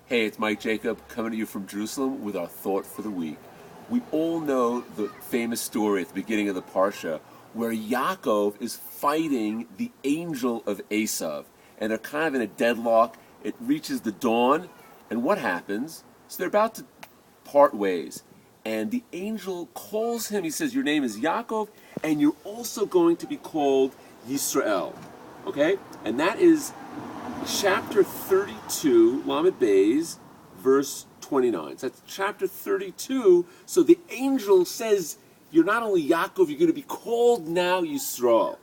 Hey, it's Mike Jacob coming to you from Jerusalem with our thought for the week. We all know the famous story at the beginning of the Parsha where Yaakov is fighting the angel of Esav, and they're kind of in a deadlock. It reaches the dawn, and what happens? So they're about to part ways, and the angel calls him. He says, your name is Yaakov, and you're also going to be called Yisrael. Okay? And that is chapter 32, Lamed Beis, verse 29. So that's chapter 32. So the angel says, you're not only Yaakov, you're going to be called now Yisrael.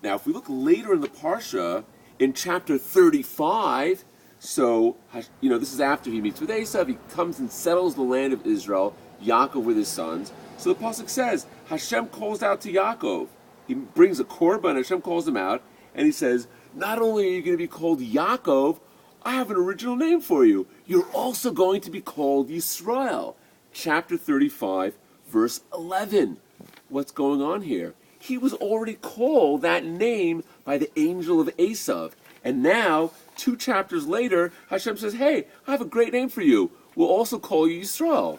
Now, if we look later in the Parsha, in chapter 35, so, this is after he meets with Esav, he comes and settles the land of Israel, Yaakov with his sons. So the Pasuk says, Hashem calls out to Yaakov. He brings a korban, Hashem calls him out, and he says, not only are you going to be called Yaakov, I have an original name for you. You're also going to be called Yisrael. Chapter 35, verse 11. What's going on here? He was already called that name by the angel of Esav. And now, 2 chapters later, Hashem says, hey, I have a great name for you. We'll also call you Yisrael.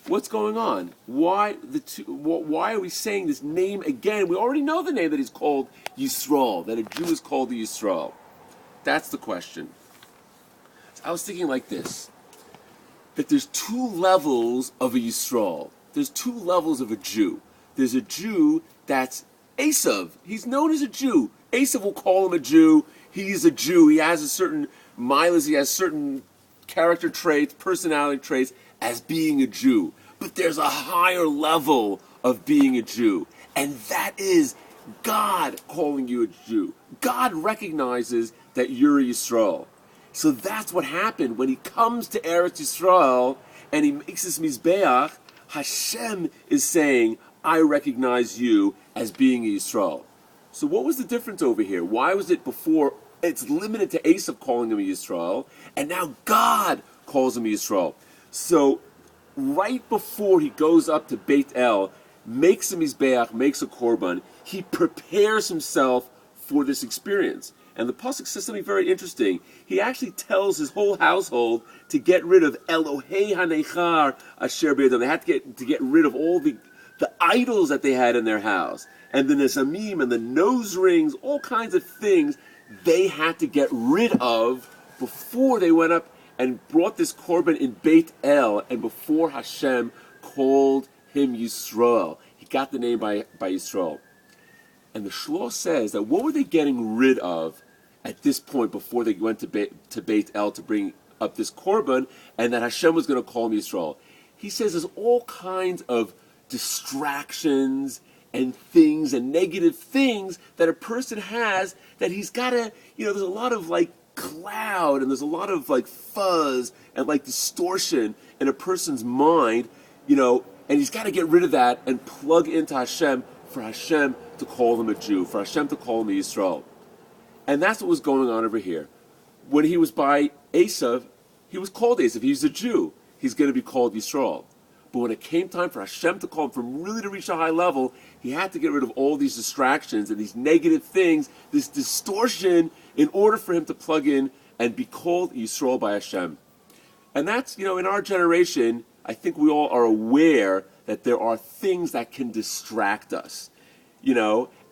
What's going on? Why are we saying this name again? We already know the name that he's called Yisrael, that a Jew is called the Yisrael. That's the question. So I was thinking like this, that there's 2 levels of a Yisrael. There's 2 levels of a Jew. There's a Jew that's Esav. He's known as a Jew. Esav will call him a Jew. He's a Jew. He has a certain milas. He has certain character traits, personality traits, as being a Jew. But there's a higher level of being a Jew, and that is God calling you a Jew. God recognizes that you're a Yisrael. So that's what happened when he comes to Eretz Yisrael and he makes this Mizbeach. Hashem is saying, I recognize you as being a Yisrael. So what was the difference over here? Why was it before it's limited to Esav calling him a Yisrael, and now God calls him a Yisrael? So right before he goes up to Beit El, makes a Mizbeach, makes a Korban, he prepares himself for this experience. And the Pasuk says something very interesting. He actually tells his whole household to get rid of Elohei HaNechar Asher Be'edam. They had to get rid of all the idols that they had in their house. And the Nezamim and the nose rings, all kinds of things they had to get rid of before they went up and brought this korban in Beit El, and before Hashem called him Yisrael. He got the name by Yisrael. And the Shloh says that what were they getting rid of at this point before they went to Beit El to bring up this korban, and that Hashem was going to call him Yisrael? He says there's all kinds of distractions and things and negative things that a person has that he's got to, there's a lot of cloud, and there's a lot of fuzz and distortion in a person's mind, and he's got to get rid of that and plug into Hashem for Hashem to call him a Jew, for Hashem to call him a Yisrael. And that's what was going on over here. When he was by Esav, he was called Esav. He's a Jew. He's going to be called Yisrael. But when it came time for Hashem to call him, from really to reach a high level, he had to get rid of all these distractions and these negative things, this distortion, in order for him to plug in and be called Yisrael by Hashem. And that's, in our generation, I think we all are aware that there are things that can distract us,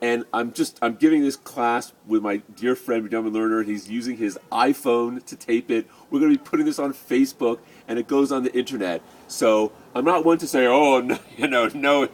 and I'm giving this class with my dear friend, Rabbi Learner. He's using his iPhone to tape it. We're going to be putting this on Facebook, and it goes on the internet. So I'm not one to say, oh, no, no.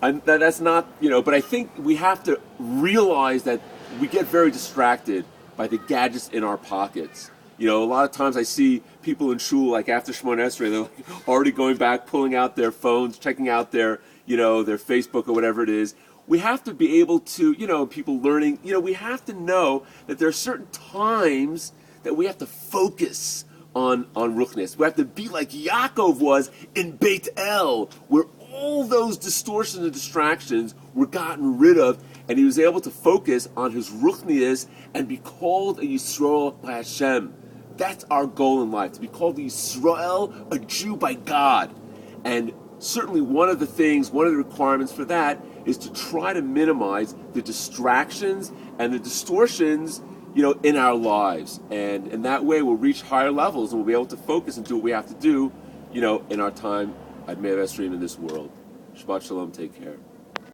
That's not, but I think we have to realize that we get very distracted by the gadgets in our pockets. A lot of times I see people in shul, after Shemona Esrei, they're already going back, pulling out their phones, checking out their Facebook or whatever it is. We have to be able to, people learning, we have to know that there are certain times that we have to focus on Ruchnis. We have to be like Yaakov was in Beit El, where all those distortions and distractions were gotten rid of, and he was able to focus on his Ruchnius and be called a Yisrael by Hashem. That's our goal in life, to be called a Yisrael, a Jew by God. And certainly one of the requirements for that is to try to minimize the distractions and the distortions, in our lives. And in that way, we'll reach higher levels and we'll be able to focus and do what we have to do, in our time at Me'er Esrim in this world. Shabbat Shalom, take care.